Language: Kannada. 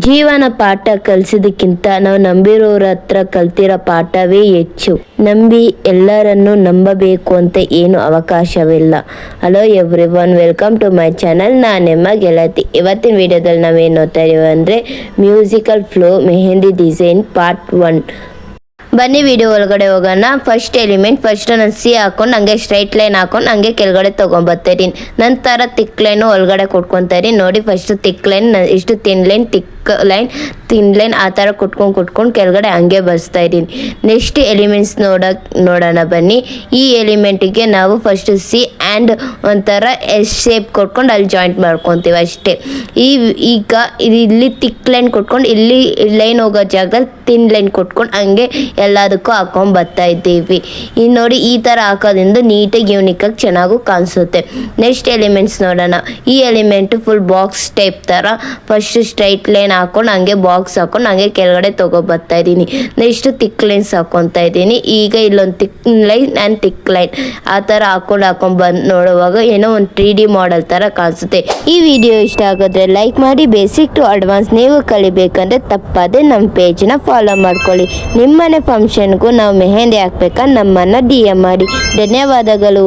ಜೀವನ ಪಾಠ ಕಲಿಸೋದಕ್ಕಿಂತ ನಾವು ನಂಬಿರೋರ ಹತ್ರ ಕಲ್ತಿರೋ ಪಾಠವೇ ಹೆಚ್ಚು. ನಂಬಿ ಎಲ್ಲರನ್ನು ನಂಬಬೇಕು ಅಂತ ಏನು ಅವಕಾಶವಿಲ್ಲ. Hello everyone, welcome to my channel. ನಾನು ನಿಮ್ಮ ಗೆಳತಿ. ಇವತ್ತಿನ ವಿಡಿಯೋದಲ್ಲಿ ನಾವೇನು ನೋಡ್ತಾ ಇದೀವಿ ಅಂದರೆ musical flow mehndi design part 1. ಬನ್ನಿ ವಿಡಿಯೋ ಒಳಗಡೆ ಹೋಗೋಣ. ಫಸ್ಟ್ ಎಲಿಮೆಂಟ್ ನಾನು ಸಿ ಹಾಕೊಂಡು ಹಂಗೆ ಸ್ಟ್ರೈಟ್ ಲೈನ್ ಹಾಕೊಂಡು ಹಂಗೆ ಕೆಳಗಡೆ ತೊಗೊಂಬರ್ತೀನಿ. ನಂತರ ತಿಕ್ ಲೈನು ಒಳಗಡೆ ಕೊಟ್ಕೊತಾ ಇದೀನಿ. ನೋಡಿ, ಫಸ್ಟ್ ತಿಕ್ ಲೈನ್, ಇಷ್ಟು ತಿನ್ ಲೈನ್ ಆ ಥರ ಕೊಟ್ಕೊಂಡು ಕೆಳಗಡೆ ಹಂಗೆ ಬರ್ಸ್ತಾ ಇದ್ದೀನಿ. ನೆಕ್ಸ್ಟ್ ಎಲಿಮೆಂಟ್ಸ್ ನೋಡೋಣ ಬನ್ನಿ. ಈ ಎಲಿಮೆಂಟಿಗೆ ನಾವು ಫಸ್ಟ್ ಸಿ ಆ್ಯಂಡ್ ಒಂಥರ ಎಸ್ ಶೇಪ್ ಕೊಟ್ಕೊಂಡು ಅಲ್ಲಿ ಜಾಯಿಂಟ್ ಮಾಡ್ಕೊತೀವಿ ಅಷ್ಟೇ. ಈಗ ಇಲ್ಲಿ ತಿಕ್ ಲೈನ್ ಕೊಟ್ಕೊಂಡು ಇಲ್ಲಿ ಲೈನ್ ಹೋಗೋ ಜಾಗದಲ್ಲಿ ತಿನ್ ಲೈನ್ ಕೊಟ್ಕೊಂಡು ಹಂಗೆ ಎಲ್ಲದಕ್ಕೂ ಹಾಕೊಂಡು ಬರ್ತಾ ಇದ್ದೀವಿ. ಇನ್ನು ನೋಡಿ, ಈ ಥರ ಹಾಕೋದ್ರಿಂದ ನೀಟಾಗಿ ಯೂನಿಕಾಗಿ ಚೆನ್ನಾಗೂ ಕಾಣಿಸುತ್ತೆ. ನೆಕ್ಸ್ಟ್ ಎಲಿಮೆಂಟ್ಸ್ ನೋಡೋಣ. ಈ ಎಲಿಮೆಂಟ್ ಫುಲ್ ಬಾಕ್ಸ್ ಟೈಪ್ ಥರ ಫಸ್ಟ್ ಸ್ಟ್ರೈಟ್ ಲೈನ್ ಹಾಕೊಂಡು ಹಂಗೆ ಬಾಕ್ಸ್ ಹಾಕೊಂಡು ಹಂಗೆ ಕೆಳಗಡೆ ಬರ್ತಾ ಇದ್ದೀನಿ. ನೆಕ್ಸ್ಟ್ ತಿಕ್ ಲೈನ್ಸ್ ಹಾಕೊತಾ ಇದ್ದೀನಿ. ಈಗ ಇಲ್ಲೊಂದು ತಿಕ್ ಲೈನ್ ಆ್ಯಂಡ್ ತಿಕ್ ಲೈನ್ ಆ ಥರ ಹಾಕೊಂಡು ಬಂದು ನೋಡುವಾಗ ಏನೋ ಒಂದು 3D ಮಾಡೆಲ್ ಥರ ಕಾಣಿಸುತ್ತೆ. ಈ ವಿಡಿಯೋ ಇಷ್ಟ ಆಗಿದ್ರೆ ಲೈಕ್ ಮಾಡಿ. ಬೇಸಿಕ್ ಟು ಅಡ್ವಾನ್ಸ್ ನೀವು ಕಲಿಬೇಕಂದ್ರೆ ತಪ್ಪದೆ ನಮ್ಮ ಪೇಜ್ನ ಫಾಲೋ ಮಾಡ್ಕೊಳ್ಳಿ. ನಿಮ್ಮನೆ ಫಂಕ್ಷನ್ಗೂ ನಾವು ಮೆಹಂದಿ ಹಾಕ್ಬೇಕಾ ನಮ್ಮನ್ನು DM ಮಾಡಿ. ಧನ್ಯವಾದಗಳು.